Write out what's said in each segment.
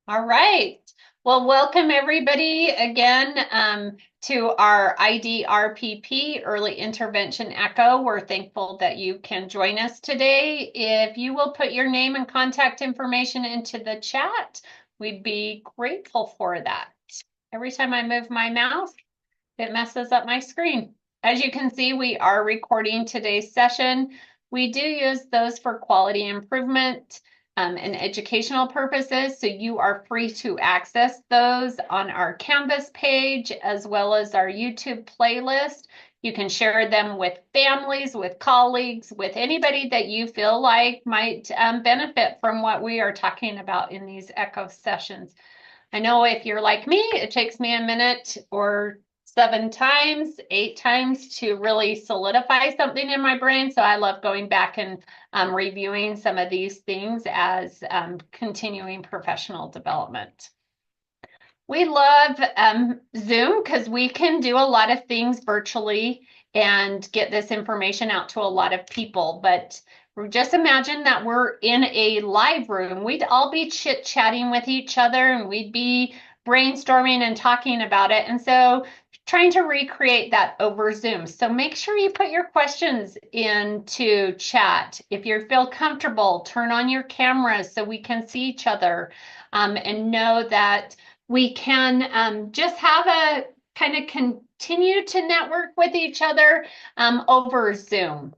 All right. Well, welcome everybody again to our IDRPP Early Intervention Echo. We're thankful that you can join us today. If you will put your name and contact information into the chat, we'd be grateful for that. Every time I move my mouse, it messes up my screen. As you can see, we are recording today's session. We do use those for quality improvement and educational purposes, so you are free to access those on our Canvas page as well as our YouTube playlist. You can share them with families, with colleagues, with anybody that you feel like might benefit from what we are talking about in these ECHO sessions. I know if you're like me, it takes me a minute or 8 times to really solidify something in my brain. So I love going back and reviewing some of these things as continuing professional development. We love Zoom because we can do a lot of things virtually and get this information out to a lot of people. But just imagine that we're in a live room. We'd all be chit-chatting with each other and we'd be brainstorming and talking about it. And so trying to recreate that over Zoom. So make sure you put your questions into chat. If you feel comfortable, turn on your cameras so we can see each other and know that we can just have a kind of continue to network with each other over Zoom.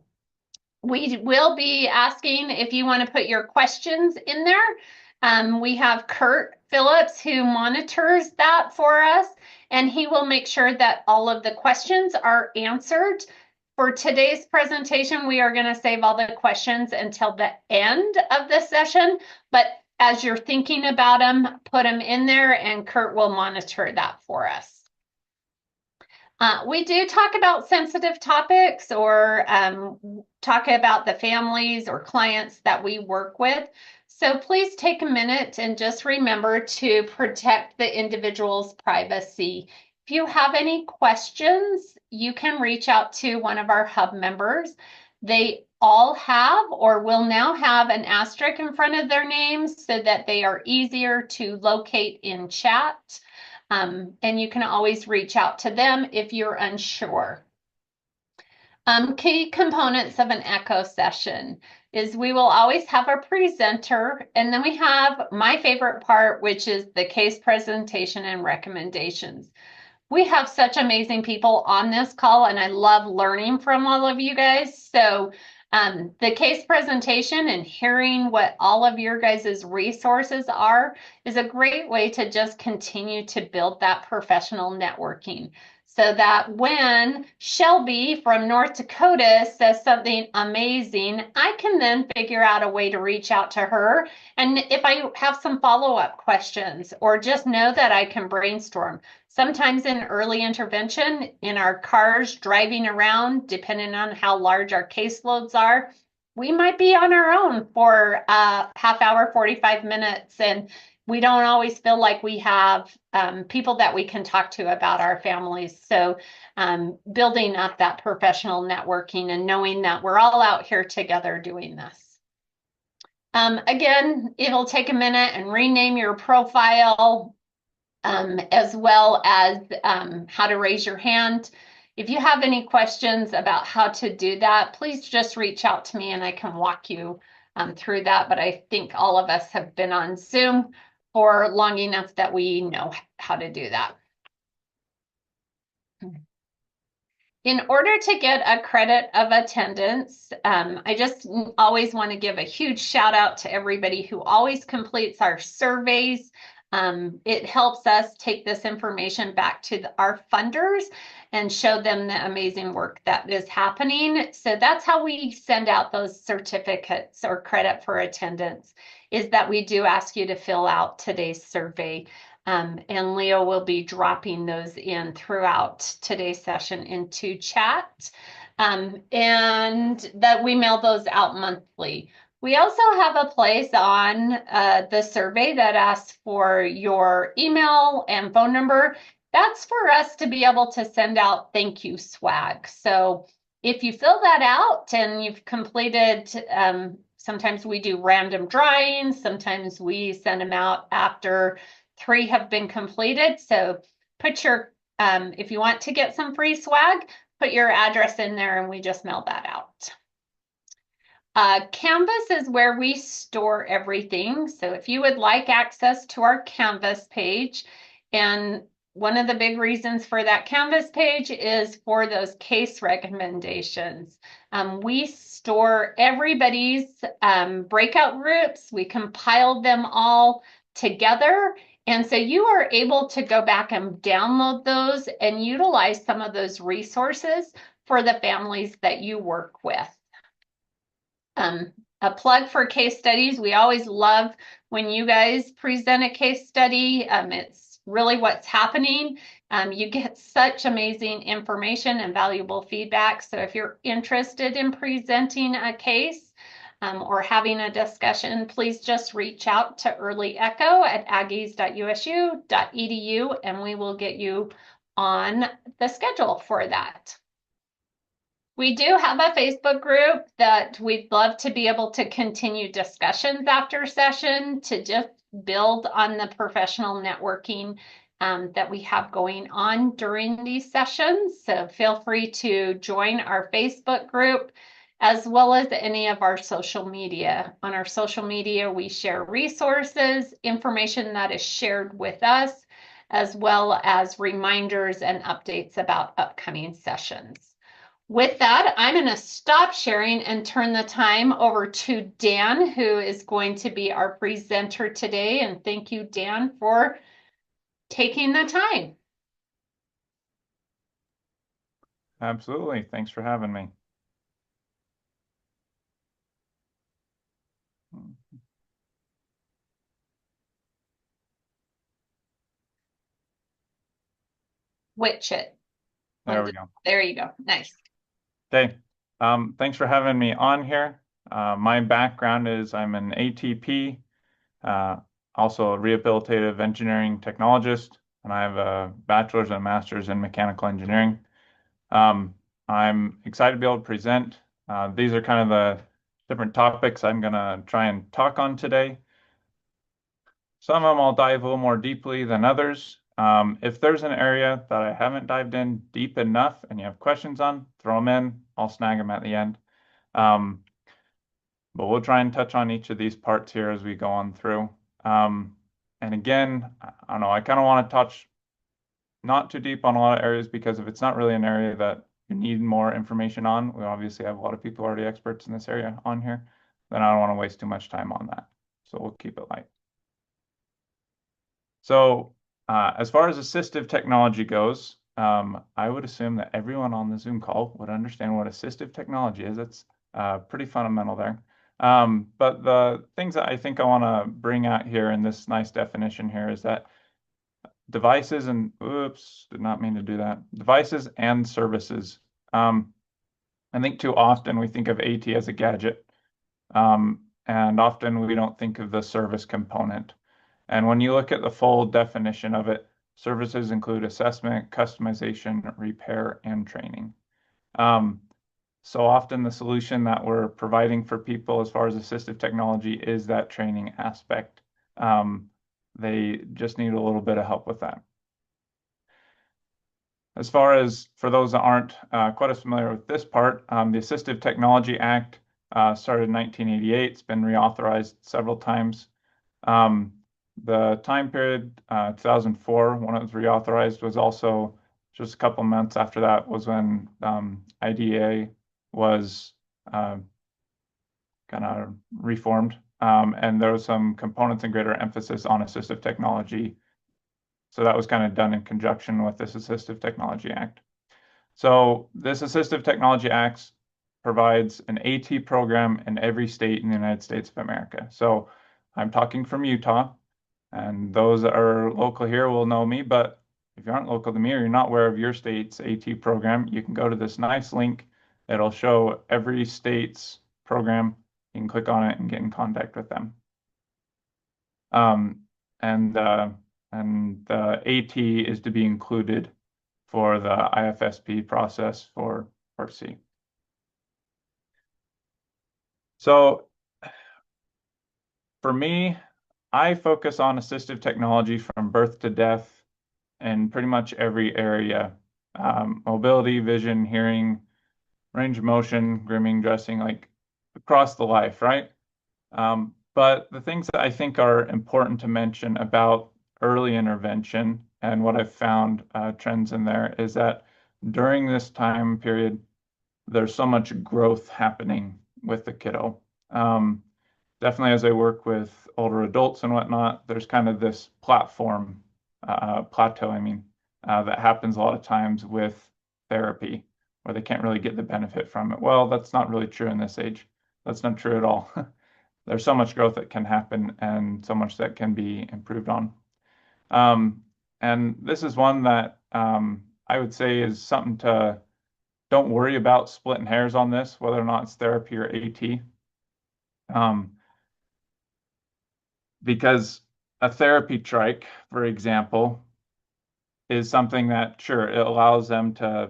We will be asking if you want to put your questions in there. We have Kurt Phillips who monitors that for us, and he will make sure that all of the questions are answered. For today's presentation, we are going to save all the questions until the end of the session, but as you're thinking about them, put them in there and Kurt will monitor that for us. We do talk about sensitive topics or talk about the families or clients that we work with. So please take a minute and just remember to protect the individual's privacy. If you have any questions, you can reach out to one of our hub members. They all have or will now have an asterisk in front of their names so that they are easier to locate in chat. And you can always reach out to them if you're unsure. Key components of an echo session is we will always have a presenter, and then we have my favorite part, which is the case presentation and recommendations. We have such amazing people on this call, and I love learning from all of you guys. So the case presentation and hearing what all of your guys' resources are is a great way to just continue to build that professional networking. So that when Shelby from North Dakota says something amazing, I can then figure out a way to reach out to her. And if I have some follow-up questions or just know that I can brainstorm. Sometimes in early intervention, in our cars driving around, depending on how large our caseloads are, we might be on our own for a half hour, 45 minutes, and we don't always feel like we have people that we can talk to about our families. So building up that professional networking and knowing that we're all out here together doing this. Again, it'll take a minute and rename your profile, as well as how to raise your hand. If you have any questions about how to do that, please just reach out to me and I can walk you through that. But I think all of us have been on Zoom for long enough that we know how to do that. In order to get a credit of attendance, I just always want to give a huge shout out to everybody who always completes our surveys. It helps us take this information back to our funders and show them the amazing work that is happening. So that's how we send out those certificates or credit for attendance, is that we do ask you to fill out today's survey. And Leo will be dropping those in throughout today's session into chat, and that we mail those out monthly. We also have a place on the survey that asks for your email and phone number. That's for us to be able to send out thank you swag. So if you fill that out and you've completed some Sometimes we do random drawings. Sometimes we send them out after 3 have been completed. So put your, if you want to get some free swag, put your address in there and we just mail that out. Canvas is where we store everything. So if you would like access to our Canvas page, and one of the big reasons for that Canvas page is for those case recommendations. We store everybody's breakout groups. We compile them all together. And so you are able to go back and download those and utilize some of those resources for the families that you work with. A plug for case studies. We always love when you guys present a case study. It's really what's happening. You get such amazing information and valuable feedback. So if you're interested in presenting a case or having a discussion, please just reach out to Early Echo at aggies.usu.edu and we will get you on the schedule for that. We do have a Facebook group that we'd love to be able to continue discussions after session to just build on the professional networking that we have going on during these sessions. So feel free to join our Facebook group as well as any of our social media. On our social media, we share resources, information that is shared with us, as well as reminders and updates about upcoming sessions. With that, I'm going to stop sharing and turn the time over to Dan, who is going to be our presenter today. And thank you, Dan, for taking the time. Absolutely. Thanks for having me. Witch it. There we go. There you go. Nice. Okay. Thanks for having me on here. My background is I'm an ATP, also a rehabilitative engineering technologist, and I have a bachelor's and a master's in mechanical engineering. I'm excited to be able to present. These are kind of the different topics I'm going to try and talk on today. Some of them I'll dive a little more deeply than others. If there's an area that I haven't dived in deep enough and you have questions on, throw them in. I'll snag them at the end. But we'll try and touch on each of these parts here as we go on through. And again, I don't know, I kind of want to touch not too deep on a lot of areas because if it's not really an area that you need more information on, we obviously have a lot of people already experts in this area on here, then I don't want to waste too much time on that. So we'll keep it light. So as far as assistive technology goes, I would assume that everyone on the Zoom call would understand what assistive technology is. It's pretty fundamental there. But the things that I think I want to bring out here in this nice definition here is that devices and, oops, did not mean to do that, devices and services. I think too often we think of AT as a gadget, and often we don't think of the service component. And when you look at the full definition of it, services include assessment, customization, repair, and training. So often the solution that we're providing for people as far as assistive technology is that training aspect. They just need a little bit of help with that. As far as for those that aren't quite as familiar with this part, the Assistive Technology Act started in 1988. It's been reauthorized several times. The time period, 2004, when it was reauthorized, was also just a couple months after that was when IDEA was kind of reformed. And there was some components and greater emphasis on assistive technology. So that was kind of done in conjunction with this Assistive Technology Act. So this Assistive Technology Act provides an AT program in every state in the United States of America. So I'm talking from Utah. And those that are local here will know me, but if you aren't local to me or you're not aware of your state's AT program, you can go to this nice link. It'll show every state's program. You can click on it and get in contact with them. And the AT is to be included for the IFSP process for Part C. So For me, I focus on assistive technology from birth to death in pretty much every area. Mobility, vision, hearing, range of motion, grooming, dressing, like across the life, right? But the things that I think are important to mention about early intervention and what I've found trends in there is that during this time period, there's so much growth happening with the kiddo. Definitely as I work with older adults and whatnot, there's kind of this plateau, that happens a lot of times with therapy where they can't really get the benefit from it. Well, that's not really true in this age. That's not true at all. There's so much growth that can happen and so much that can be improved on. And this is one that I would say is something to don't worry about splitting hairs on this, whether or not it's therapy or AT. Because a therapy trike, for example, is something that, sure, it allows them to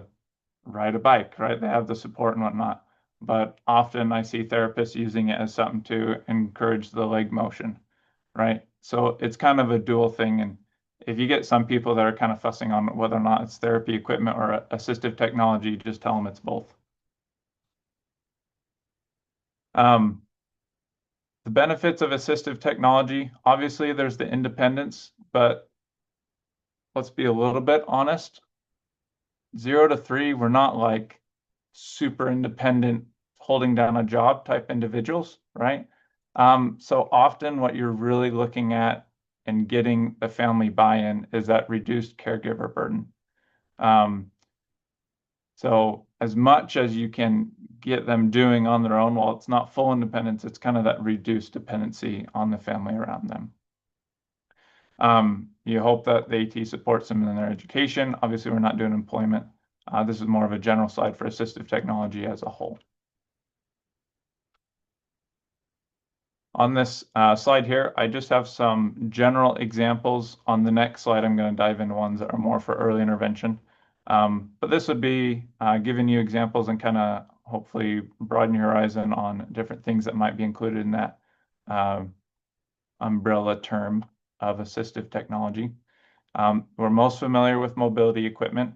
ride a bike, right? They have the support and whatnot. But often I see therapists using it as something to encourage the leg motion, right? So it's kind of a dual thing. And if you get some people that are kind of fussing on whether or not it's therapy equipment or assistive technology, just tell them it's both. The benefits of assistive technology, obviously there's the independence, but let's be a little bit honest. 0 to 3, we're not like super independent, holding down a job type individuals, right? So often what you're really looking at and getting the family buy-in is that reduced caregiver burden. So as much as you can get them doing on their own, while it's not full independence, it's kind of that reduced dependency on the family around them. You hope that the AT supports them in their education. Obviously, we're not doing employment. This is more of a general slide for assistive technology as a whole. On this slide here, I just have some general examples. On the next slide, I'm going to dive into ones that are more for early intervention. But this would be giving you examples and kind of hopefully broaden your horizon on different things that might be included in that umbrella term of assistive technology. We're most familiar with mobility equipment.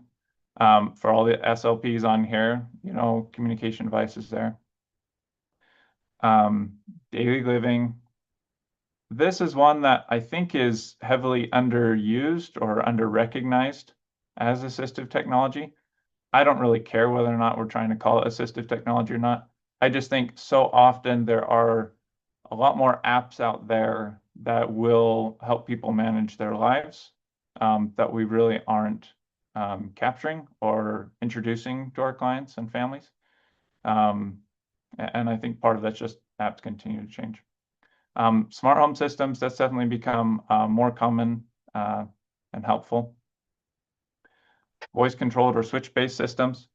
For all the SLPs on here, communication devices there. Daily living. This is one that I think is heavily underused or under-recognized as assistive technology. I don't really care whether or not we're trying to call it assistive technology or not. I just think so often there are a lot more apps out there that will help people manage their lives that we really aren't capturing or introducing to our clients and families. And I think part of that's just apps continue to change. Smart home systems, that's definitely become more common and helpful. Voice controlled or switch-based systems.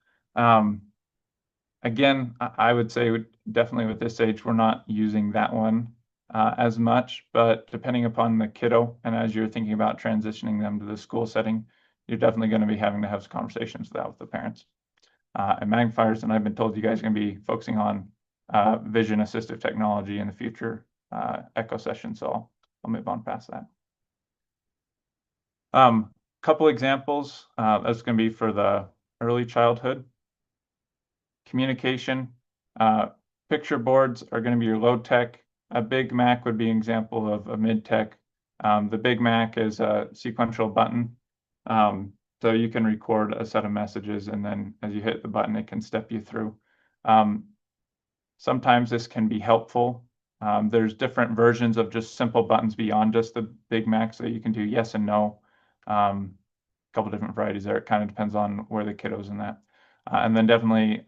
Again, I would say definitely with this age, we're not using that one as much, but depending upon the kiddo and as you're thinking about transitioning them to the school setting, you're definitely going to be having to have some conversations with that with the parents. And magnifiers, and I've been told you guys are going to be focusing on vision assistive technology in the future echo session, so I'll move on past that. Couple examples, that's going to be for the early childhood. Communication, picture boards are going to be your low tech. A Big Mac would be an example of a mid tech. The Big Mac is a sequential button. So you can record a set of messages and then as you hit the button, it can step you through. Sometimes this can be helpful. There's different versions of just simple buttons beyond just the Big Mac, so you can do yes and no. A couple different varieties there. It kind of depends on where the kiddo's in that. And then definitely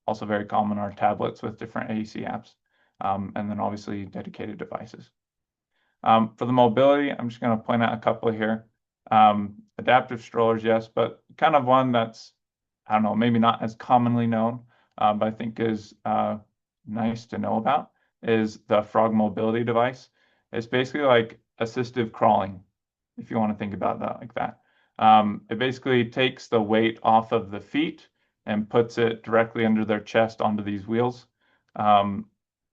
also very common are tablets with different AEC apps. And then obviously dedicated devices. For the mobility, I'm just going to point out a couple here. Adaptive strollers, yes, but kind of one that's, I don't know, maybe not as commonly known, but I think is nice to know about, is the Frog mobility device. It's basically like assistive crawling, if you want to think about that like that. It basically takes the weight off of the feet and puts it directly under their chest onto these wheels.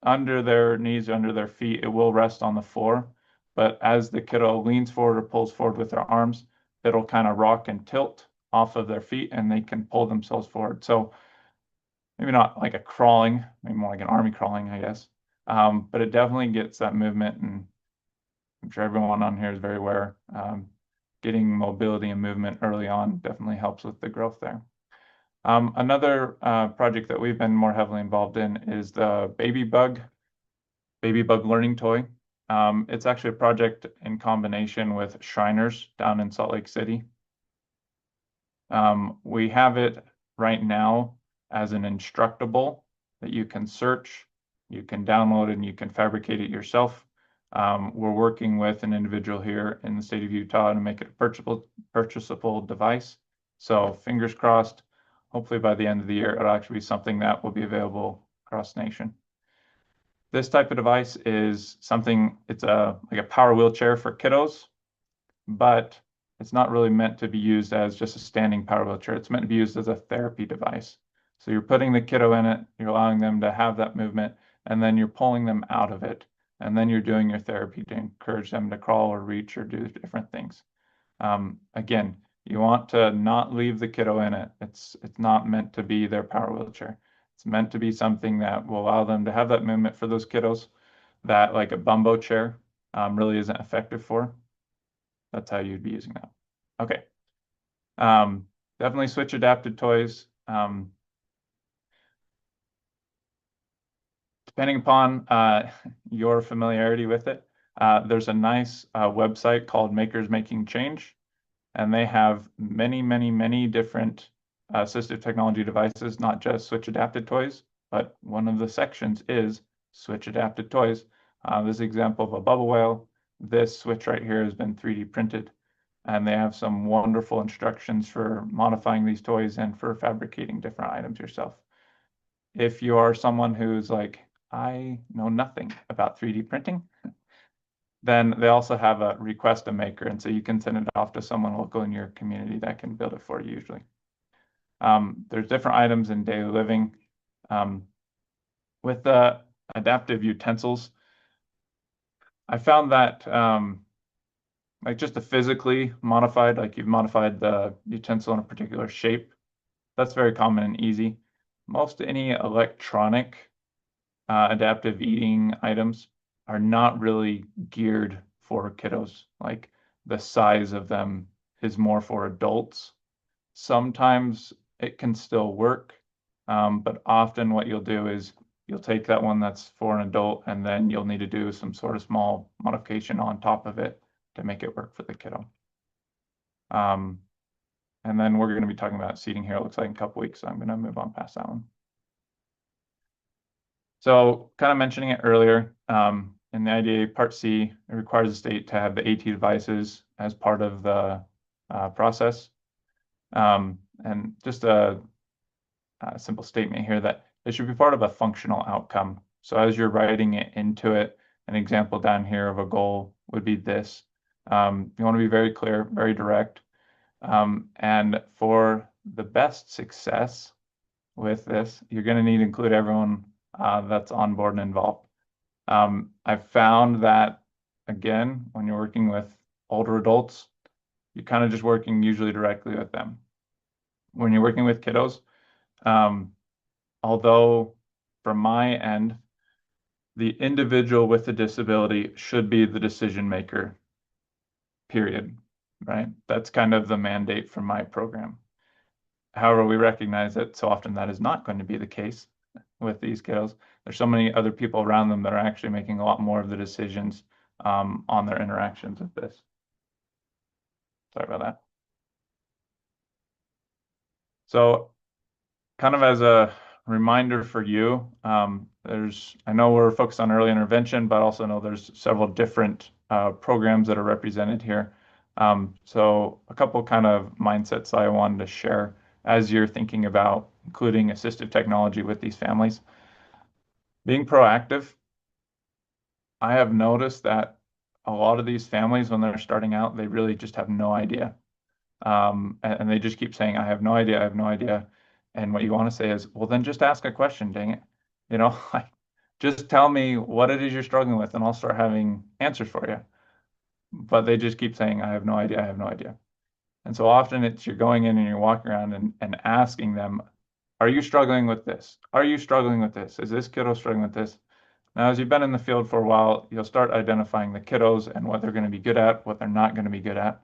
under their knees, under their feet, it will rest on the floor. But as the kiddo leans forward or pulls forward with their arms, it'll kind of rock and tilt off of their feet and they can pull themselves forward. So maybe not like a crawling, maybe more like an army crawling, I guess. But it definitely gets that movement, and I'm sure everyone on here is very aware. Getting mobility and movement early on definitely helps with the growth there. Another project that we've been more heavily involved in is the baby bug learning toy. It's actually a project in combination with Shriners down in Salt Lake City. We have it right now as an instructable that you can search, you can download, and you can fabricate it yourself. We're working with an individual here in the state of Utah to make it a purchasable device. So fingers crossed, hopefully by the end of the year, it'll actually be something that will be available across the nation. This type of device is something, it's like a power wheelchair for kiddos, but it's not really meant to be used as just a standing power wheelchair. It's meant to be used as a therapy device. So you're putting the kiddo in it, you're allowing them to have that movement, and then you're pulling them out of it. And then you're doing your therapy to encourage them to crawl or reach or do different things. Again, you want to not leave the kiddo in it. It's not meant to be their power wheelchair. It's meant to be something that will allow them to have that movement for those kiddos that like a bumbo chair really isn't effective for. That's how you'd be using that. Okay. Definitely switch adapted toys. Depending upon your familiarity with it, there's a nice website called Makers Making Change, and they have many, many, many different assistive technology devices, not just switch adapted toys, but one of the sections is switch adapted toys. This example of a bubble whale. This switch right here has been 3D printed, and they have some wonderful instructions for modifying these toys and for fabricating different items yourself. If you are someone who's like, I know nothing about 3D printing, then they also have a request a maker, and so you can send it off to someone local in your community that can build it for you usually. There's different items in daily living. With the adaptive utensils, I found that like just the physically modified, like you've modified the utensil in a particular shape, that's very common and easy. Most any electronic adaptive eating items are not really geared for kiddos. Like the size of them is more for adults. Sometimes it can still work, but often what you'll do is you'll take that one that's for an adult and then you'll need to do some sort of small modification on top of it to make it work for the kiddo. And then we're going to be talking about seating here, it looks like in a couple weeks, so I'm going to move on past that one. So kind of mentioning it earlier, in the IDA Part C, it requires the state to have the AT devices as part of the process. And just a simple statement here that it should be part of a functional outcome. So as you're writing it into it, an example down here of a goal would be this. You want to be very clear, very direct. And for the best success with this, you're going to need to include everyone that's on board and involved. I've found that, again, when you're working with older adults, you're kind of just working usually directly with them. When you're working with kiddos, although from my end, the individual with the disability should be the decision maker, period, right? That's kind of the mandate from my program. However, we recognize that so often that is not going to be the case with these kiddos. There's so many other people around them that are actually making a lot more of the decisions on their interactions with this. Sorry about that. So kind of as a reminder for you, I know we're focused on early intervention, but also know there's several different programs that are represented here. So a couple kind of mindsets I wanted to share as you're thinking about including assistive technology with these families. Being proactive, I have noticed that a lot of these families, when they're starting out, they really just have no idea. And they just keep saying, I have no idea, I have no idea. And what you want to say is, well, then just ask a question, dang it. You know, just tell me what it is you're struggling with and I'll start having answers for you. But they just keep saying, I have no idea, I have no idea. And so often it's you're going in and you're walking around and asking them, are you struggling with this? Are you struggling with this? Is this kiddo struggling with this? Now, as you've been in the field for a while, you'll start identifying the kiddos and what they're going to be good at, what they're not going to be good at.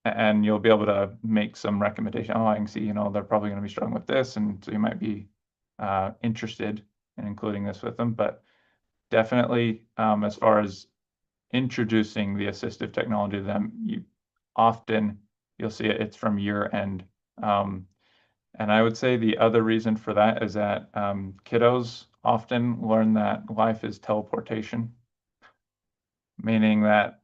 And you'll be able to make some recommendation. Oh, I can see, they're probably going to be struggling with this. And so you might be interested in including this with them. But definitely, as far as introducing the assistive technology to them, you'll see it's from your end. And I would say the other reason for that is that kiddos often learn that life is teleportation, meaning that,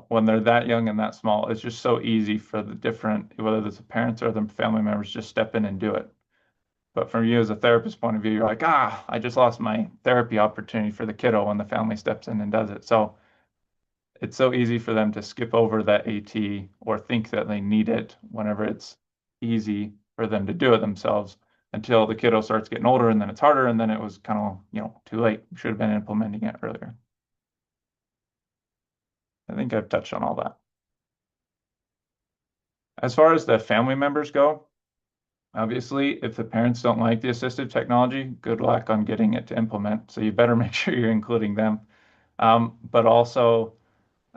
when they're that young and that small, it's just so easy for the different, whether it's the parents or the family members, just step in and do it. But from you as a therapist point of view, you're like, I just lost my therapy opportunity for the kiddo when the family steps in and does it. So it's so easy for them to skip over that AT or think that they need it whenever it's easy for them to do it themselves until the kiddo starts getting older and then it's harder and then it was kind of, too late. We should have been implementing it earlier. I think I've touched on all that. As far as the family members go, obviously, if the parents don't like the assistive technology, good luck on getting it to implement. So you better make sure you're including them. But also,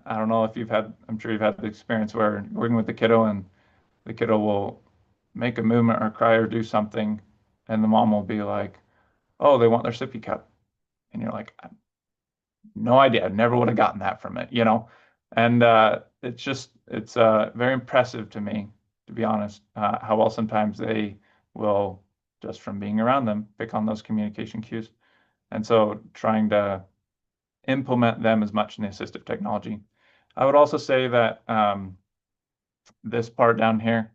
I don't know if I'm sure you've had the experience where you're working with the kiddo and the kiddo will make a movement or cry or do something, and the mom will be like, oh, they want their sippy cup. And you're like, no idea. I never would have gotten that from it. And it's very impressive to me, to be honest, how well sometimes they will, just from being around them, pick on those communication cues. And so trying to implement them as much in the assistive technology. I would also say that this part down here,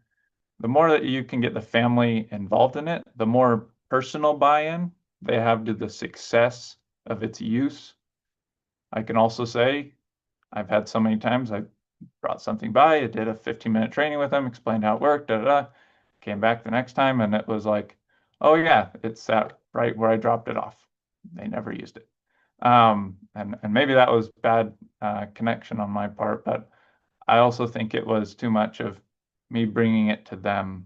the more that you can get the family involved in it, the more personal buy-in they have to the success of its use. I can also say I've had so many times I brought something by, I did a 15-minute training with them, explained how it worked, came back the next time and it was like, oh yeah, it's sat right where I dropped it off. They never used it. And maybe that was bad connection on my part, but I also think it was too much of me bringing it to them,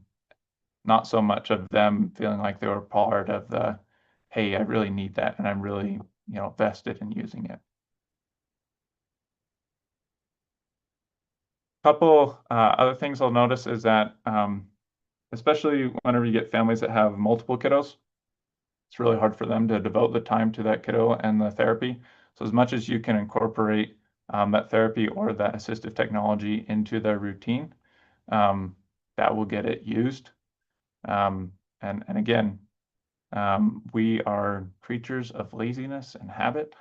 not so much of them feeling like they were part of the, hey, I really need that and I'm really, vested in using it. Couple other things I'll notice is that, especially whenever you get families that have multiple kiddos, it's really hard for them to devote the time to that kiddo and the therapy. So as much as you can incorporate that therapy or that assistive technology into their routine, that will get it used. And again, we are creatures of laziness and habit.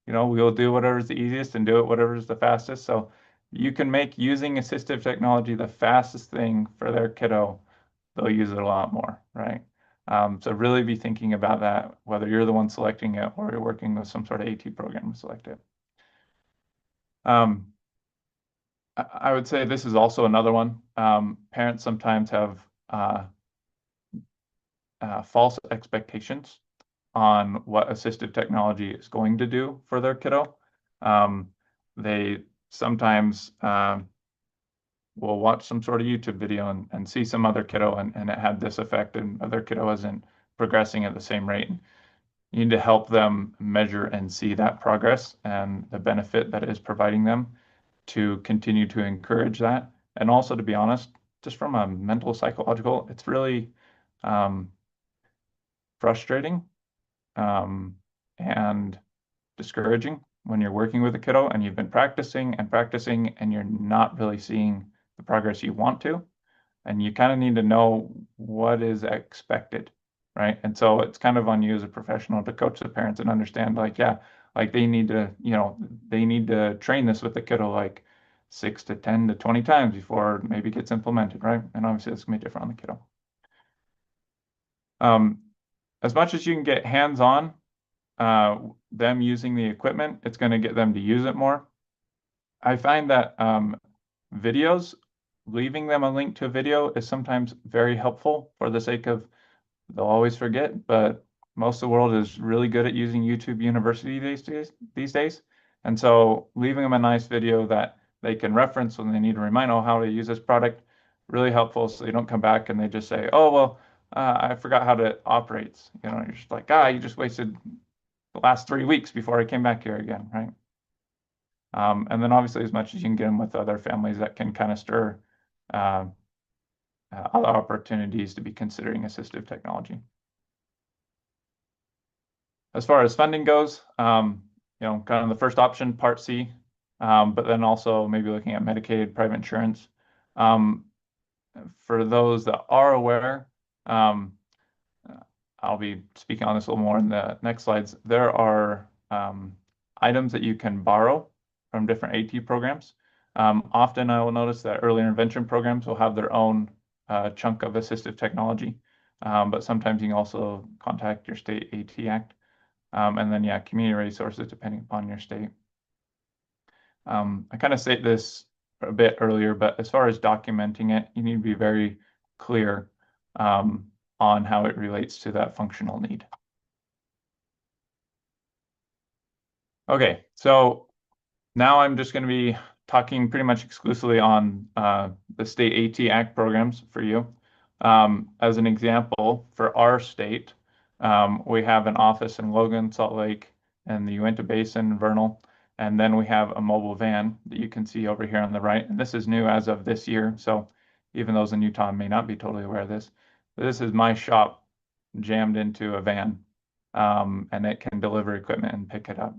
We'll do whatever's the easiest and do it whatever's the fastest. So you can make using assistive technology the fastest thing for their kiddo, they'll use it a lot more, right? So really be thinking about that, whether you're the one selecting it or you're working with some sort of AT program to select it. I would say this is also another one. Parents sometimes have false expectations on what assistive technology is going to do for their kiddo. They sometimes will watch some sort of YouTube video and see some other kiddo and it had this effect and other kiddo isn't progressing at the same rate. You need to help them measure and see that progress and the benefit that it is providing them to continue to encourage that. And also, to be honest, just from a mental psychological, it's really frustrating and discouraging when you're working with a kiddo and you've been practicing and you're not really seeing the progress you want to. And you kind of need to know what is expected, right? And so it's kind of on you as a professional to coach the parents and understand, like, yeah, like they need to train this with the kiddo like 6 to 10 to 20 times before maybe it gets implemented, right? And obviously it's gonna be different on the kiddo. As much as you can get hands-on, them using the equipment, it's going to get them to use it more. I find that videos, leaving them a link to a video is sometimes very helpful for the sake of they'll always forget, but most of the world is really good at using YouTube University these days. And so leaving them a nice video that they can reference when they need to remind, oh, how to use this product, really helpful, so they don't come back and they just say, oh, well, I forgot how it operates. You know, you're just like, you just wasted the last 3 weeks before I came back here again, right? And then obviously as much as you can get them with other families that can kind of stir uh, other opportunities to be considering assistive technology. As far as funding goes, you know, kind of the first option, Part C, but then also maybe looking at Medicaid, private insurance. For those that are aware, I'll be speaking on this a little more in the next slides. There are items that you can borrow from different AT programs. Often I will notice that early intervention programs will have their own chunk of assistive technology, but sometimes you can also contact your state AT Act. And then, yeah, community resources depending upon your state. I kind of state this a bit earlier, but as far as documenting it, you need to be very clear on how it relates to that functional need. Okay, so now I'm just going to be talking pretty much exclusively on the state AT Act programs for you. As an example, for our state, we have an office in Logan, Salt Lake, and the Uinta Basin, Vernal, and then we have a mobile van that you can see over here on the right. And this is new as of this year, so even those in Utah may not be totally aware of this. But this is my shop jammed into a van, and it can deliver equipment and pick it up.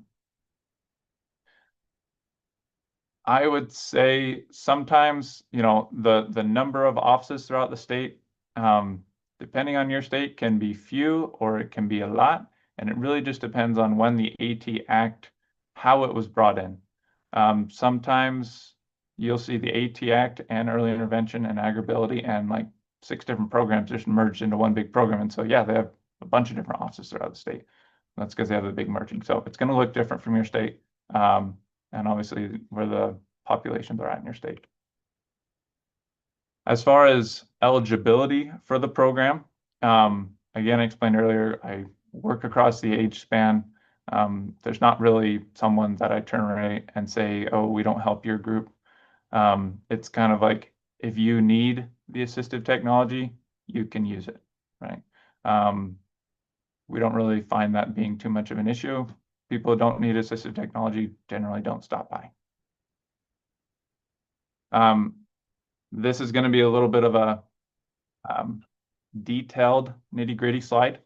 I would say sometimes, you know, the number of offices throughout the state, depending on your state, can be few or it can be a lot. And it really just depends on when the AT Act, how it was brought in. Sometimes you'll see the AT Act and early intervention and agribility and like 6 different programs just merged into one big program. And so, yeah, they have a bunch of different offices throughout the state. That's because they have the big merging. So it's going to look different from your state. And obviously where the populations are at in your state. As far as eligibility for the program, again, I explained earlier, I work across the age span. There's not really someone that I turn around and say, oh, we don't help your group. It's kind of like, if you need the assistive technology, you can use it, right? We don't really find that being too much of an issue. People who don't need assistive technology generally don't stop by. This is going to be a little bit of a detailed nitty-gritty slide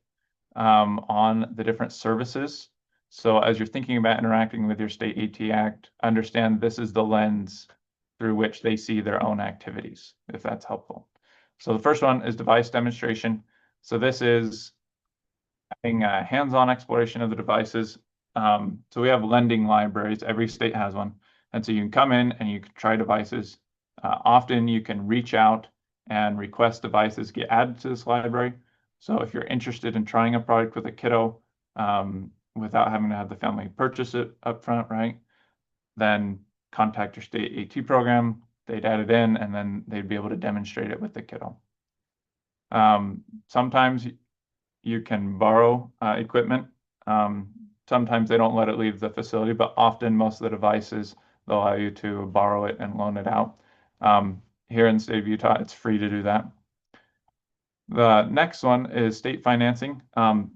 on the different services. So as you're thinking about interacting with your state AT Act, understand this is the lens through which they see their own activities, if that's helpful. So the first one is device demonstration. So this is having a hands-on exploration of the devices. So we have lending libraries. Every state has one. And so you can come in and you can try devices. Often you can reach out and request devices get added to this library. So if you're interested in trying a product with a kiddo without having to have the family purchase it up front, right, then contact your state AT program. They'd add it in, and then they'd be able to demonstrate it with the kiddo. Sometimes you can borrow equipment. Sometimes they don't let it leave the facility, but often most of the devices, they'll allow you to borrow it and loan it out. Here in the state of Utah, it's free to do that. The next one is state financing.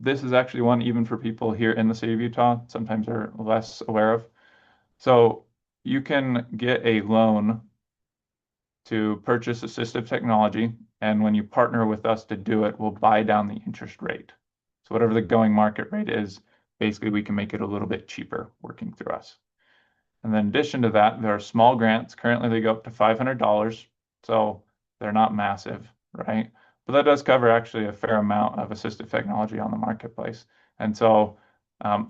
This is actually one even for people here in the state of Utah, sometimes are less aware of. So you can get a loan to purchase assistive technology, and when you partner with us to do it, we'll buy down the interest rate. So whatever the going market rate is, basically we can make it a little bit cheaper working through us. And then in addition to that, there are small grants. Currently they go up to $500, so they're not massive, right? But that does cover actually a fair amount of assistive technology on the marketplace. And so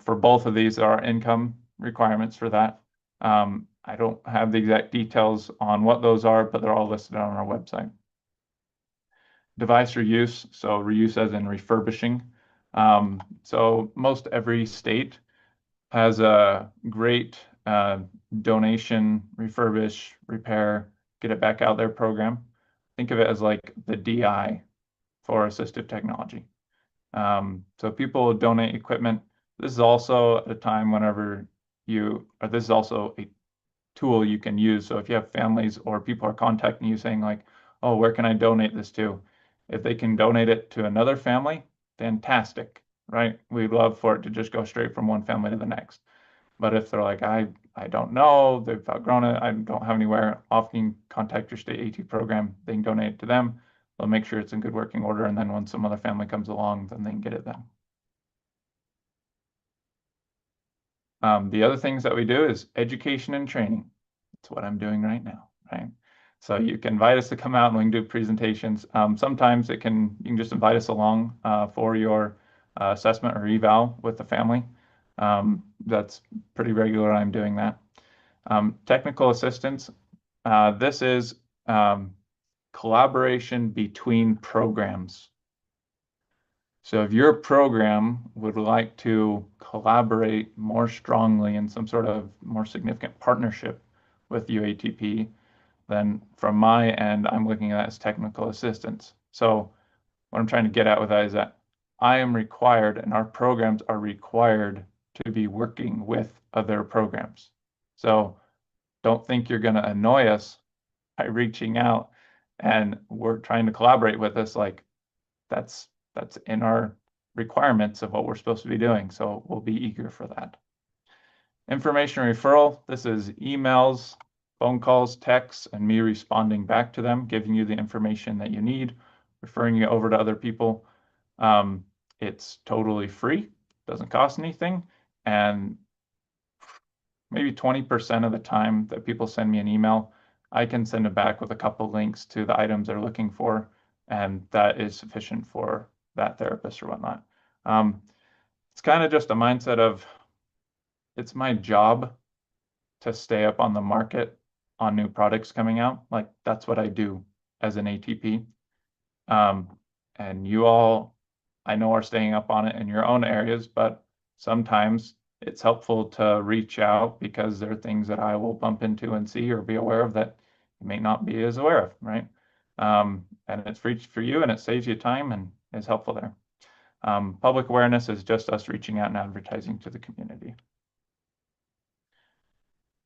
for both of these, there are income requirements for that. I don't have the exact details on what those are, but they're all listed on our website. Device reuse, so reuse as in refurbishing. So most every state has a great donation, refurbish, repair, get it back out there program. Think of it as like the DI for assistive technology. So people donate equipment. This is also at a time whenever this is also a tool you can use. So if you have families or people are contacting you saying like, oh, where can I donate this to? If they can donate it to another family, fantastic, right? We'd love for it to just go straight from one family to the next. But if they're like, I don't know, they've outgrown it, I don't have anywhere, often contact your state AT program. They can donate it to them. They'll make sure it's in good working order. And then when some other family comes along, then they can get it then. The other things that we do is education and training. That's what I'm doing right now, right? So you can invite us to come out and we can do presentations. Sometimes you can just invite us along for your assessment or eval with the family. That's pretty regular. I'm doing that. Technical assistance. This is collaboration between programs. So if your program would like to collaborate more strongly in some sort of more significant partnership with UATP, then from my end, I'm looking at that as technical assistance. So what I'm trying to get at with that is that I am required and our programs are required to be working with other programs. So don't think you're going to annoy us by reaching out and we're trying to collaborate with us. Like that's in our requirements of what we're supposed to be doing. So we'll be eager for that. Information referral. This is emails, phone calls, texts, and me responding back to them, giving you the information that you need, referring you over to other people. It's totally free, doesn't cost anything, and maybe 20% of the time that people send me an email, I can send it back with a couple links to the items they're looking for, and that is sufficient for that therapist or whatnot. It's kind of just a mindset of it's my job to stay up on the market on new products coming out. Like that's what I do as an ATP. And you all, I know, are staying up on it in your own areas, but sometimes it's helpful to reach out because there are things that I will bump into and see or be aware of that you may not be as aware of, right? And it's free for you and it saves you time and is helpful there. Public awareness is just us reaching out and advertising to the community.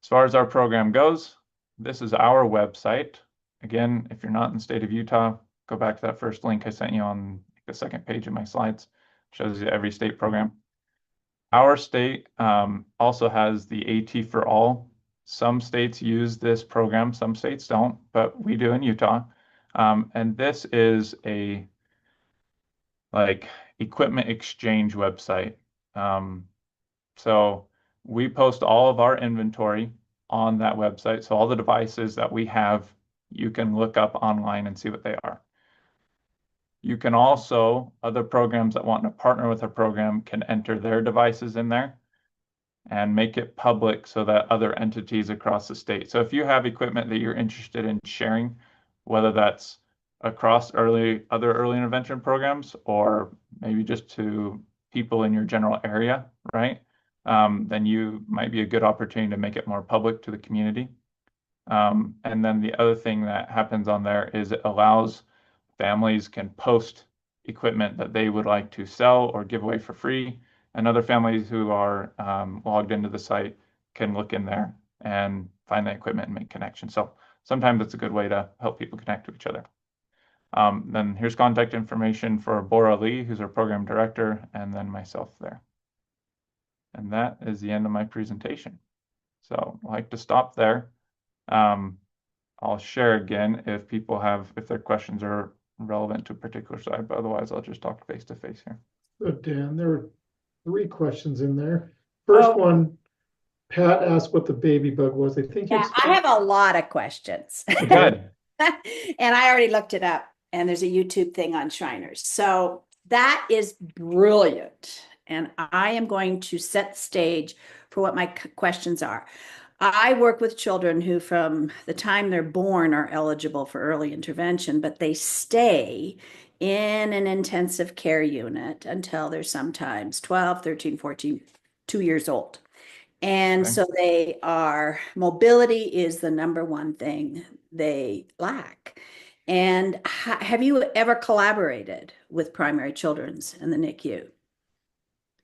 As far as our program goes, this is our website. Again, if you're not in the state of Utah, go back to that first link I sent you on the second page of my slides. Shows you every state program. Our state also has the AT for All. Some states use this program, some states don't, but we do in Utah. And this is a equipment exchange website. So we post all of our inventory on that website. So all the devices that we have, you can look up online and see what they are. You can also, other programs that want to partner with a program can enter their devices in there and make it public so that other entities across the state. So if you have equipment that you're interested in sharing, whether that's across other early intervention programs or maybe just to people in your general area, right? Then you might be a good opportunity to make it more public to the community. And then the other thing that happens on there is it allows families can post equipment that they would like to sell or give away for free. And other families who are logged into the site can look in there and find that equipment and make connections. So sometimes it's a good way to help people connect to each other. Then here's contact information for Bora Lee, who's our program director, and then myself there. And that is the end of my presentation. So I'd like to stop there. I'll share again if their questions are relevant to a particular side, but otherwise I'll just talk face to face here. So Dan, there were 3 questions in there. First one, Pat asked what the baby bug was. I think Yeah, I have a lot of questions. Good. And I already looked it up, and there's a YouTube thing on Shriners. So that is brilliant. And I am going to set the stage for what my questions are. I work with children who, from the time they're born, are eligible for early intervention, but they stay in an intensive care unit until they're sometimes 12, 13, 14, 2 years old. And Okay. so mobility is the number one thing they lack. And have you ever collaborated with primary children's in the NICU?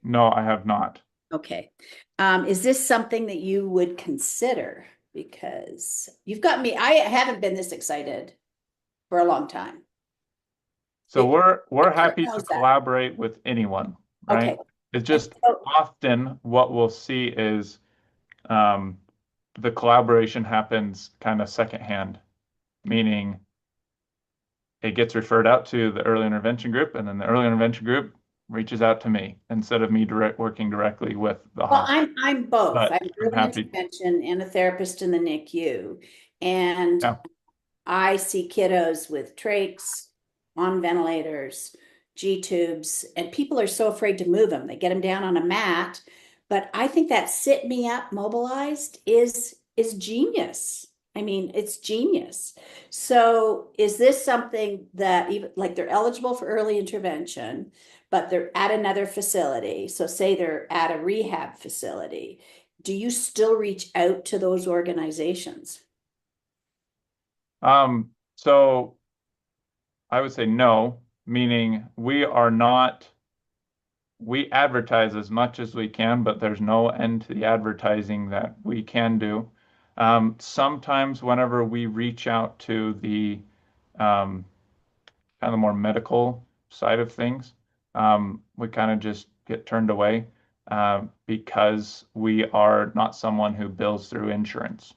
No, I have not. Okay. Is this something that you would consider? Because you've got me, I haven't been this excited for a long time. So we're Kurt happy to knows that. collaborate with anyone, right? Okay. It's just So- often what we'll see is the collaboration happens kind of secondhand, meaning it gets referred out to the early intervention group, and then the early intervention group reaches out to me instead of me working directly with the Well, hospital. I'm both. But I'm I'm early happy. intervention and a therapist in the NICU. And Yeah. I see kiddos with trachs, on ventilators, G tubes, and people are so afraid to move them. They get them down on a mat. But I think that sit me up mobilized is genius. I mean, it's genius. So is this something that even like they're eligible for early intervention, but they're at another facility? So say they're at a rehab facility. Do you still reach out to those organizations? So I would say no, meaning we advertise as much as we can, but there's no end to the advertising that we can do. Sometimes whenever we reach out to the kind of the more medical side of things, we kind of just get turned away because we are not someone who bills through insurance,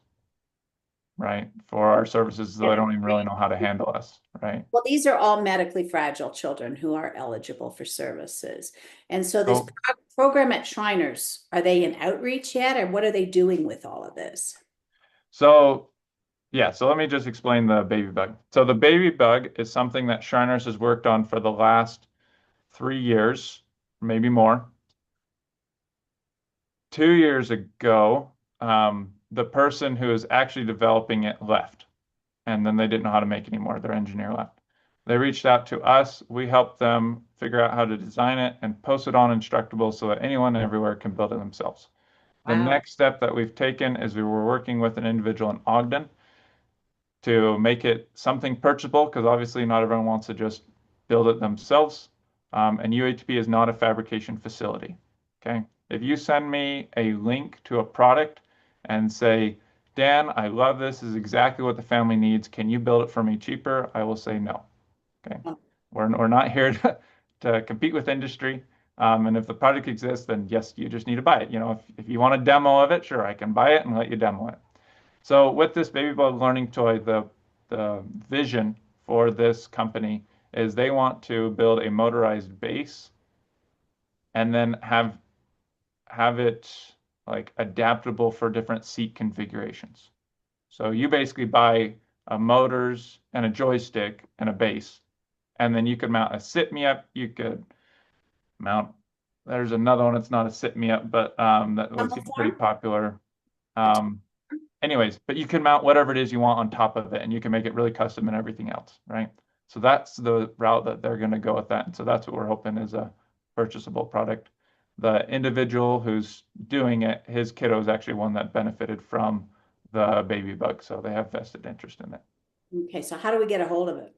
right? For our services, though, I don't even really know how to handle us, right? Well, these are all medically fragile children who are eligible for services. And so this So- program at Shriners, are they in outreach yet, or what are they doing with all of this? So, yeah, so let me just explain the baby bug. So the baby bug is something that Shriners has worked on for the last 3 years, maybe more. 2 years ago, the person who is actually developing it left, and then they didn't know how to make it anymore. Their engineer left. They reached out to us. We helped them figure out how to design it and post it on Instructable so that anyone everywhere can build it themselves. The Wow. next step that we've taken is we were working with an individual in Ogden to make it something purchasable, because obviously not everyone wants to just build it themselves. And UHP is not a fabrication facility. Okay. If you send me a link to a product and say, Dan, I love this. This is exactly what the family needs. Can you build it for me cheaper? I will say no. Okay. We're not here to compete with industry. And if the product exists, then yes, you just need to buy it. You know, if you want a demo of it, sure, I can buy it and let you demo it. So with this baby bug learning toy, the vision for this company is they want to build a motorized base and then have it like adaptable for different seat configurations. So you basically buy a motors and a joystick and a base, and then you could mount a sit me up. You could mount. There's another one. It's not a sit me up, but that was pretty popular. Anyways, but you can mount whatever it is you want on top of it, and you can make it really custom and everything else, right? So that's the route that they're going to go with that. And so that's what we're hoping is a purchasable product. The individual who's doing it, his kiddo is actually one that benefited from the baby bug, so they have vested interest in it. Okay, so how do we get a hold of it?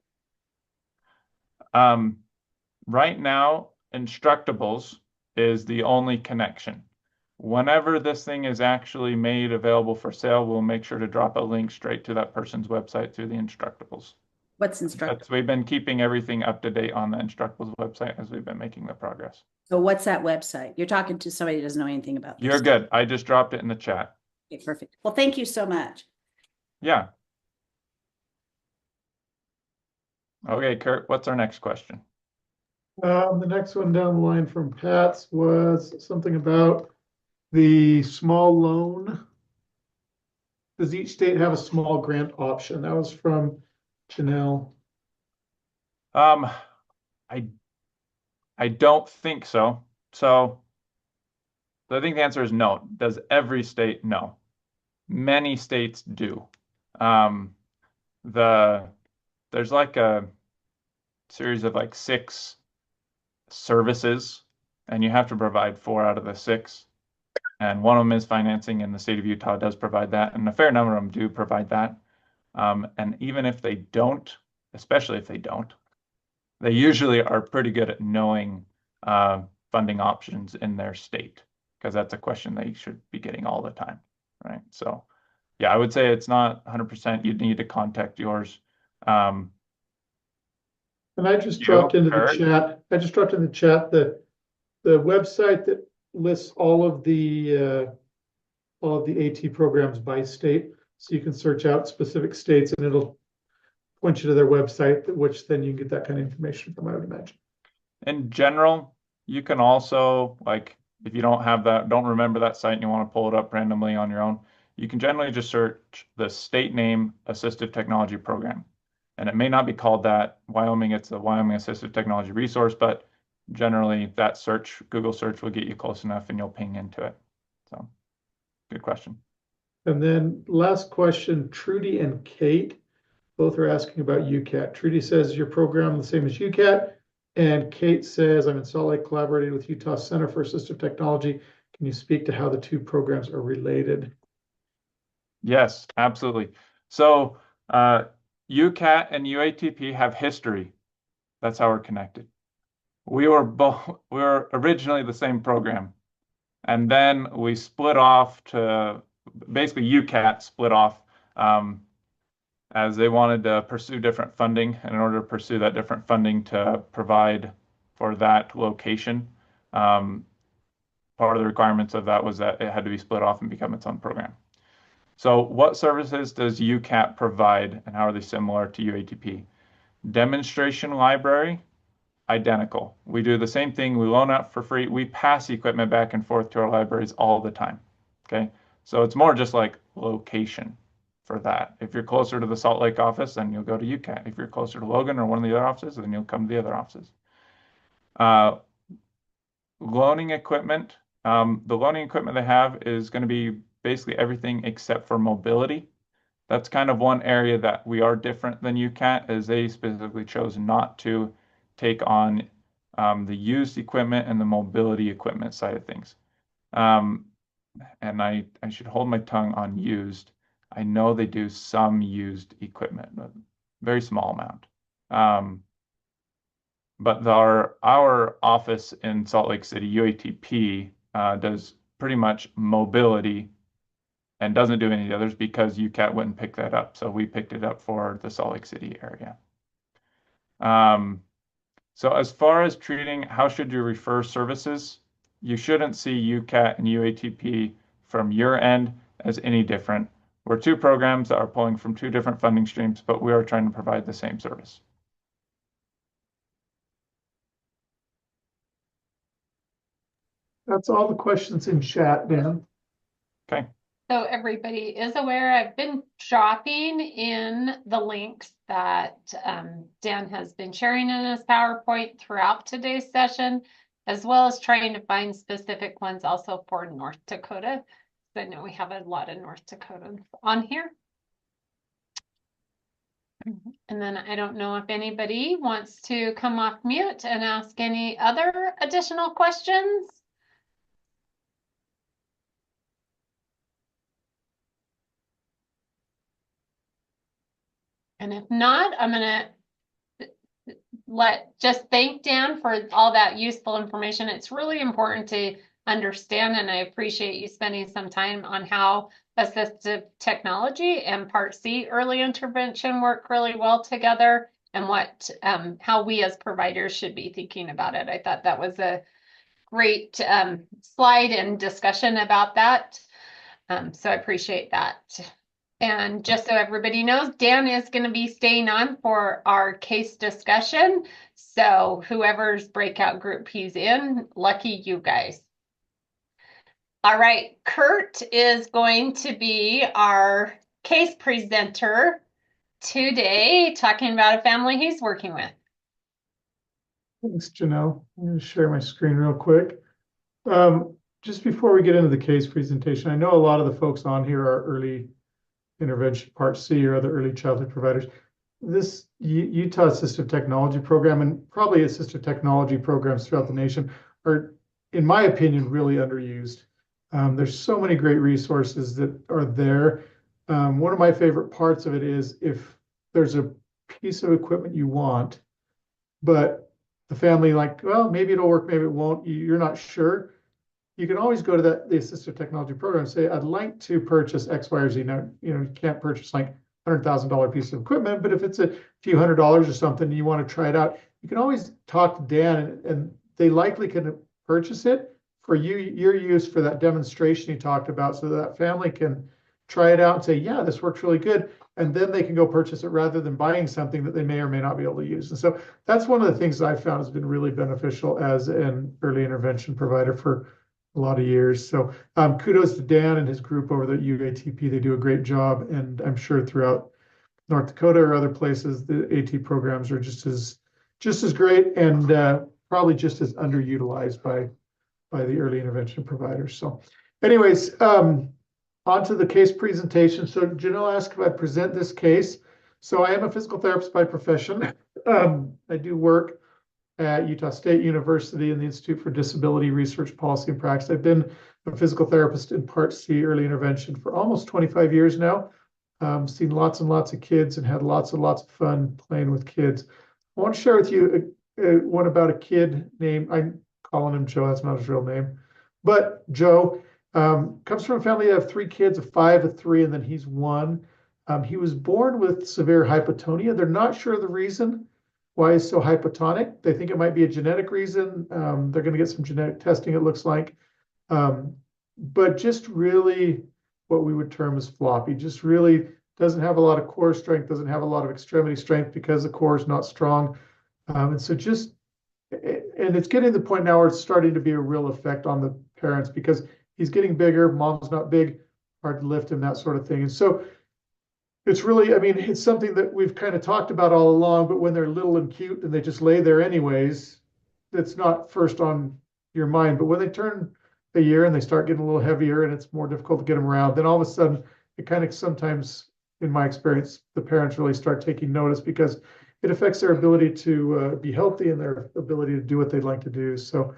Right now, Instructables is the only connection. Whenever this thing is actually made available for sale, we'll make sure to drop a link straight to that person's website through the Instructables. What's Instructables? We've been keeping everything up to date on the Instructables website as we've been making the progress. So what's that website? You're talking to somebody who doesn't know anything about this. You're good. I just dropped it in the chat. Okay, perfect. Well, thank you so much. Yeah. Okay, Kurt, what's our next question? The next one down the line from Pat's was something about the small loan. Does each state have a small grant option? That was from Janel. I don't think so. So I think the answer is no. Does every state? No. Many states do. There's like a series of like 6 services, and you have to provide 4 out of the 6. And one of them is financing, and the state of Utah does provide that, and a fair number of them do provide that. And even if they don't, especially if they don't, they usually are pretty good at knowing funding options in their state, because that's a question they should be getting all the time, right? So yeah, I would say it's not 100%. You'd need to contact yours. And I just dropped into the chat. I just dropped in the chat the website that lists all of the AT programs by state. So you can search out specific states and it'll point you to their website, which then you can get that kind of information from, I would imagine. In general, you can also, like, if you don't have that, don't remember that site and you want to pull it up randomly on your own, you can generally just search the state name Assistive Technology Program. And it may not be called that. Wyoming, it's the Wyoming Assistive Technology Resource, but generally that search, Google search, will get you close enough and you'll ping into it. So good question. And then last question, Trudy and Kate both are asking about UCAT. Trudy says your program the same as UCAT. And Kate says, I'm in Salt Lake collaborating with Utah Center for Assistive Technology. Can you speak to how the two programs are related? Yes, absolutely. So UCAT and UATP have history. That's how we're connected. We were originally the same program. And then we split off to, basically UCAT split off as they wanted to pursue different funding. And in order to pursue that different funding to provide for that location, part of the requirements of that was that it had to be split off and become its own program. So what services does UCAT provide and how are they similar to UATP? Demonstration library, identical. We do the same thing. We loan out for free. We pass equipment back and forth to our libraries all the time. Okay. So it's more just like location for that. If you're closer to the Salt Lake office, then you'll go to UCAT. If you're closer to Logan or one of the other offices, then you'll come to the other offices. Loaning equipment. The loaning equipment they have is going to be basically everything except for mobility. That's kind of one area that we are different than UCAT, as they specifically chose not to take on the used equipment and the mobility equipment side of things. And I should hold my tongue on used. I know they do some used equipment, a very small amount. But our office in Salt Lake City, UATP, does pretty much mobility and doesn't do any of the others because UCAT wouldn't pick that up. So we picked it up for the Salt Lake City area. So as far as treating, how should you refer services? You shouldn't see UCAT and UATP from your end as any different. We're two programs that are pulling from two different funding streams, but we are trying to provide the same service. That's all the questions in chat, Dan. Okay. So everybody is aware, I've been dropping in the links that Dan has been sharing in his PowerPoint throughout today's session, as well as trying to find specific ones also for North Dakota. So I know we have a lot of North Dakota on here. And then I don't know if anybody wants to come off mute and ask any other additional questions. And if not, I'm going to just thank Dan for all that useful information. It's really important to understand, and I appreciate you spending some time on how assistive technology and Part C early intervention work really well together, and what how we as providers should be thinking about it. I thought that was a great slide and discussion about that. So I appreciate that. And just so everybody knows, Dan is going to be staying on for our case discussion. So whoever's breakout group he's in, lucky you guys. All right, Kurt is going to be our case presenter today, talking about a family he's working with. Thanks, Janelle. I'm going to share my screen real quick. Just before we get into the case presentation, I know a lot of the folks on here are early intervention Part C or other early childhood providers. This Utah Assistive Technology Program, and probably assistive technology programs throughout the nation, are, in my opinion, really underused. There's so many great resources that are there. One of my favorite parts of it is if there's a piece of equipment you want, but the family like, well, maybe it'll work, maybe it won't. You're not sure. You can always go to the assistive technology program and say, I'd like to purchase X, Y, or Z. Now, you can't purchase like $100,000 piece of equipment, but if it's a few $100s or something, and you want to try it out, you can always talk to Dan, and they likely can purchase it for your use for that demonstration you talked about, so that family can try it out and say, yeah, this works really good. And then they can go purchase it rather than buying something that they may or may not be able to use. And so that's one of the things that I've found has been really beneficial as an early intervention provider for a lot of years. So kudos to Dan and his group over the UATP. They do a great job. And I'm sure throughout North Dakota or other places, the AT programs are just as great and probably just as underutilized by the early intervention providers. So anyways, on to the case presentation. So Janel asked if I present this case. So I am a physical therapist by profession. I do work at Utah State University in the Institute for Disability Research, Policy, and Practice. I've been a physical therapist in Part C early intervention for almost 25 years now. Seen lots and lots of kids and had lots and lots of fun playing with kids. I want to share with you one about a kid named, I'm calling him Joe, that's not his real name, but Joe comes from a family that have 3 kids, a 5, a 3, and then he's 1. He was born with severe hypotonia. They're not sure the reason why he's so hypotonic. They think it might be a genetic reason. They're going to get some genetic testing, it looks like. But just really what we would term as floppy, just really doesn't have a lot of core strength, doesn't have a lot of extremity strength because the core is not strong. And so and it's getting to the point now where it's starting to be a real effect on the parents because he's getting bigger, mom's not big, hard to lift him, that sort of thing. And so it's really, I mean, it's something that we've kind of talked about all along, but when they're little and cute and they just lay there anyways, it's not first on your mind. But when they turn a year and they start getting a little heavier and it's more difficult to get them around, then all of a sudden it kind of sometimes, in my experience, the parents really start taking notice because it affects their ability to be healthy and their ability to do what they'd like to do. So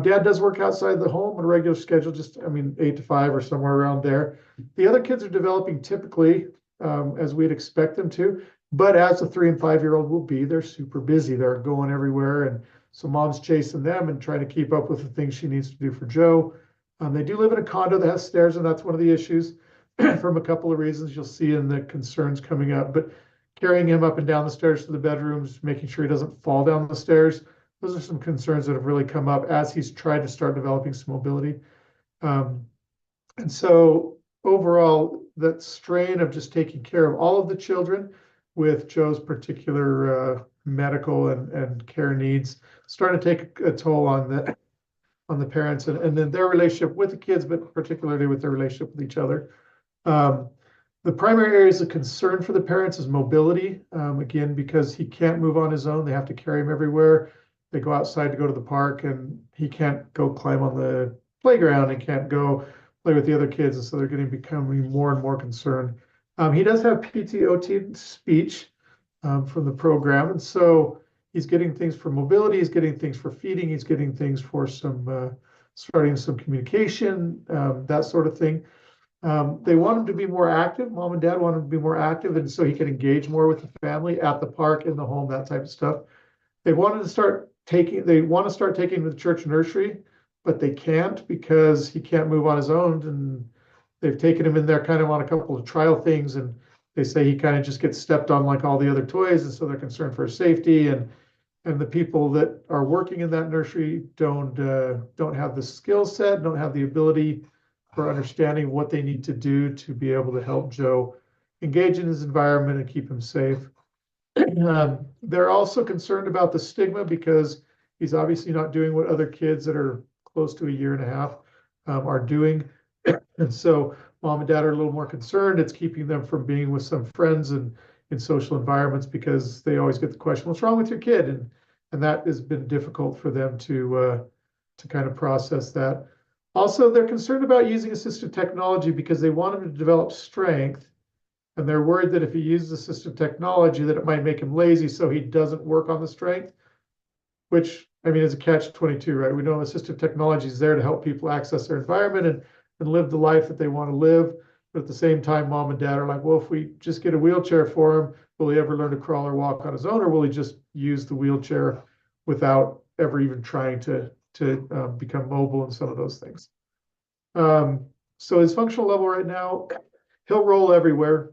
Dad does work outside the home on a regular schedule, 8 to 5 or somewhere around there. The other kids are developing typically as we'd expect them to, but as a 3 and 5-year-old will be, they're super busy. They're going everywhere. And so mom's chasing them and trying to keep up with the things she needs to do for Joe. They do live in a condo that has stairs, and that's one of the issues from a couple of reasons you'll see in the concerns coming up. But carrying him up and down the stairs to the bedrooms, making sure he doesn't fall down the stairs, those are some concerns that have really come up as he's tried to start developing some mobility. And so overall, that strain of just taking care of all of the children with Joe's particular medical and care needs starting to take a toll on the parents and then their relationship with the kids, but particularly with their relationship with each other. The primary areas of concern for the parents is mobility. Again, because he can't move on his own, they have to carry him everywhere. They go outside to go to the park and he can't go climb on the playground and can't go play with the other kids. And so they're becoming more and more concerned. He does have PTOT speech from the program. And so he's getting things for mobility, he's getting things for feeding, he's getting things for starting some communication, that sort of thing. They want him to be more active. Mom and Dad want him to be more active, and so he can engage more with the family at the park, in the home, that type of stuff. They want to start taking him to the church nursery, but they can't because he can't move on his own. And they've taken him in there kind of on a couple of trial things, and they say he kind of just gets stepped on like all the other toys, and so they're concerned for his safety. And the people that are working in that nursery don't have the skill set, don't have the ability for understanding what they need to do to be able to help Joe engage in his environment and keep him safe. They're also concerned about the stigma because he's obviously not doing what other kids that are close to a year and a half are doing. And so mom and dad are a little more concerned. It's keeping them from being with some friends and in social environments because they always get the question, what's wrong with your kid? And that has been difficult for them to kind of process that. Also, they're concerned about using assistive technology because they want him to develop strength. And they're worried that if he uses assistive technology, that it might make him lazy so he doesn't work on the strength, which, I mean, is a catch-22, right? We know assistive technology is there to help people access their environment and live the life that they want to live. But at the same time, mom and dad are like, well, if we just get a wheelchair for him, will he ever learn to crawl or walk on his own, or will he just use the wheelchair without ever even trying to become mobile and some of those things? So his functional level right now, he'll roll everywhere.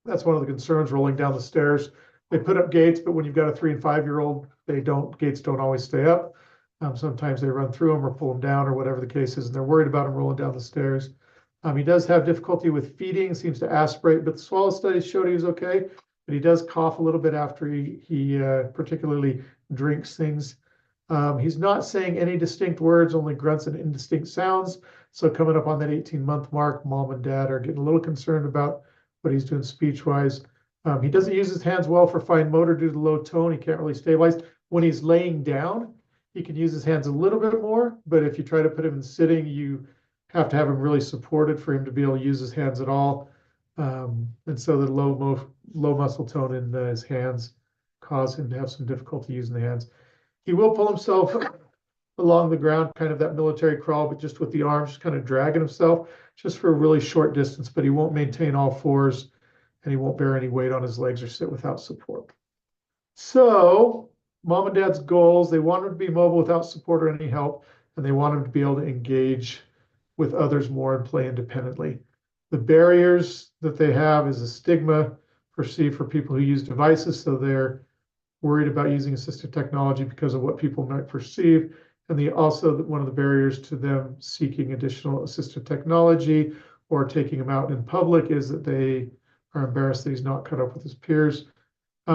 That's one of the concerns, rolling down the stairs. They put up gates, but when you've got a 3 and 5-year-old, gates don't always stay up. Sometimes they run through them or pull them down or whatever the case is, and they're worried about him rolling down the stairs. He does have difficulty with feeding, seems to aspirate, but the swallow studies showed he was okay. But he does cough a little bit after he particularly drinks things. He's not saying any distinct words, only grunts and indistinct sounds. So coming up on that 18-month mark, mom and dad are getting a little concerned about what he's doing speech-wise. He doesn't use his hands well for fine motor due to low tone. He can't really stabilize. When he's laying down, he can use his hands a little bit more, but if you try to put him in sitting, you have to have him really supported for him to be able to use his hands at all. And so the low muscle tone in his hands cause him to have some difficulty using the hands. He will pull himself along the ground, kind of that military crawl, but just with the arms, just kind of dragging himself just for a really short distance, but he won't maintain all fours and he won't bear any weight on his legs or sit without support. So mom and dad's goals, they want him to be mobile without support or any help, and they want him to be able to engage with others more and play independently. The barriers that they have is a stigma perceived for people who use devices, so they're worried about using assistive technology because of what people might perceive. And also one of the barriers to them seeking additional assistive technology or taking him out in public is that they are embarrassed that he's not caught up with his peers.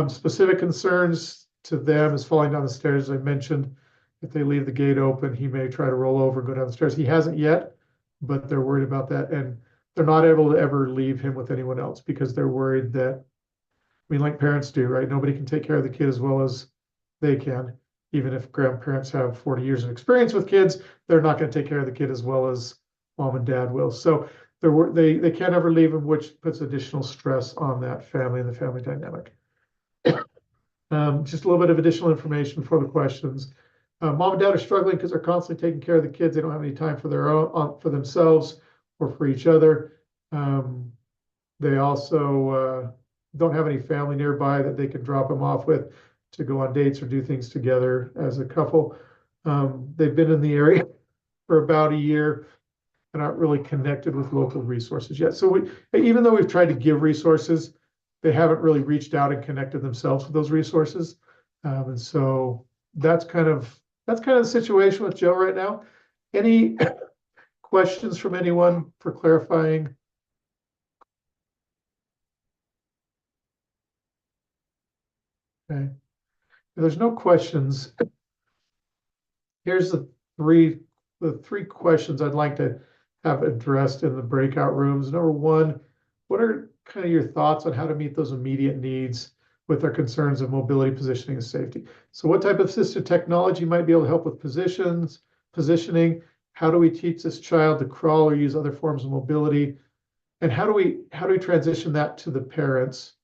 Specific concerns to them is falling down the stairs. As I mentioned, if they leave the gate open, he may try to roll over and go down the stairs. He hasn't yet, but they're worried about that. And they're not able to ever leave him with anyone else because they're worried that, I mean, like parents do, right? Nobody can take care of the kid as well as they can. Even if grandparents have 40 years of experience with kids, they're not going to take care of the kid as well as mom and dad will. So they can't ever leave him, which puts additional stress on that family and the family dynamic. Just a little bit of additional information for the questions. Mom and dad are struggling because they're constantly taking care of the kids. They don't have any time for their own, for themselves or for each other. They also don't have any family nearby that they can drop them off with to go on dates or do things together as a couple. They've been in the area for about a year and aren't really connected with local resources yet. So even though we've tried to give resources, they haven't really reached out and connected themselves with those resources. And so that's kind of the situation with Joe right now. Any questions from anyone for clarifying? Okay. If there's no questions, here's the three questions I'd like to have addressed in the breakout rooms. Number one, what are kind of your thoughts on how to meet those immediate needs with our concerns of mobility, positioning, and safety? So what type of assistive technology might be able to help with positioning? How do we teach this child to crawl or use other forms of mobility? And how do we transition that to the parents?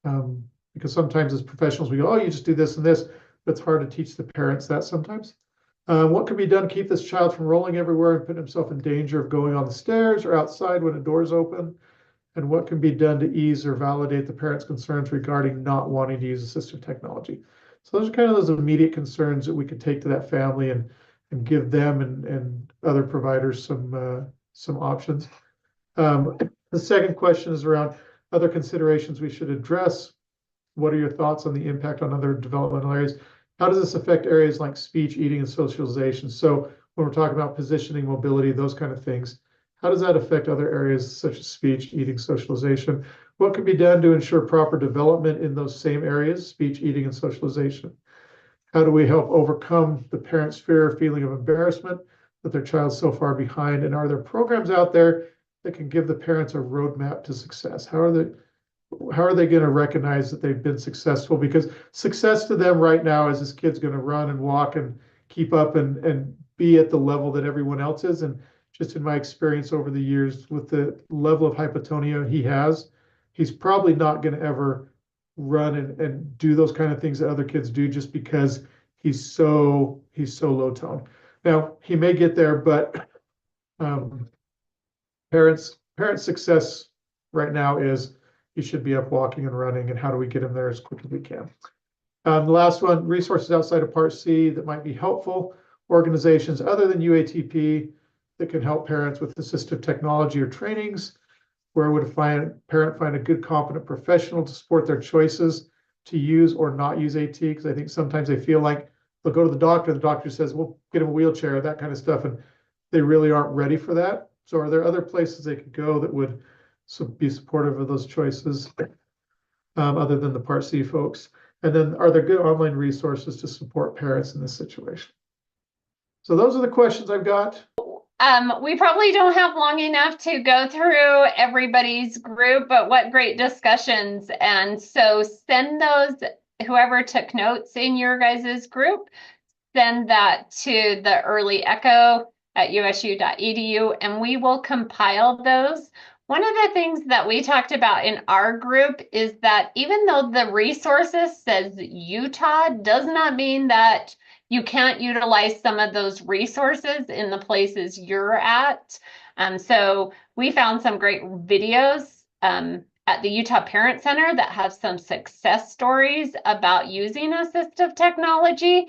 Because sometimes as professionals, we go, oh, you just do this and this, but it's hard to teach the parents that sometimes. What can be done to keep this child from rolling everywhere and putting himself in danger of going on the stairs or outside when a door is open? And what can be done to ease or validate the parents' concerns regarding not wanting to use assistive technology? So those are kind of those immediate concerns that we could take to that family and give them and other providers some options. The second question is around other considerations we should address. What are your thoughts on the impact on other developmental areas? How does this affect areas like speech, eating, and socialization? So when we're talking about positioning, mobility, those kind of things, how does that affect other areas such as speech, eating, socialization? What can be done to ensure proper development in those same areas, speech, eating, and socialization? How do we help overcome the parents' fear or feeling of embarrassment that their child's so far behind? And are there programs out there that can give the parents a roadmap to success? How are they going to recognize that they've been successful? Because success to them right now is this kid's going to run and walk and keep up and be at the level that everyone else is. And just in my experience over the years with the level of hypotonia he has, he's probably not going to ever run and do those kind of things that other kids do just because he's so low tone. Now, he may get there, but parents parent success right now is he should be up walking and running, and how do we get him there as quick as we can? The last one, resources outside of Part C that might be helpful, organizations other than UATP that can help parents with assistive technology or trainings. Where would a parent find a good, competent professional to support their choices to use or not use AT? Because I think sometimes they feel like they'll go to the doctor says, we'll get him a wheelchair, that kind of stuff, and they really aren't ready for that. So are there other places they could go that would be supportive of those choices other than the Part C folks? And then are there good online resources to support parents in this situation? So those are the questions I've got. We probably don't have long enough to go through everybody's group, but what great discussions. And so send those, whoever took notes in your guys' group, send that to the early echo at usu.edu, and we will compile those. One of the things that we talked about in our group is that even though the resources says Utah, does not mean that you can't utilize some of those resources in the places you're at. So we found some great videos at the Utah Parent Center that have some success stories about using assistive technology.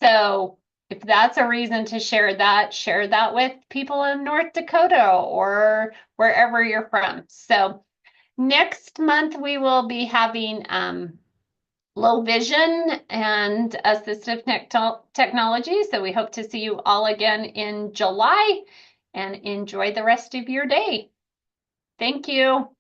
So if that's a reason to share that with people in North Dakota or wherever you're from. So next month we will be having low vision and assistive technology. So we hope to see you all again in July, and enjoy the rest of your day. Thank you.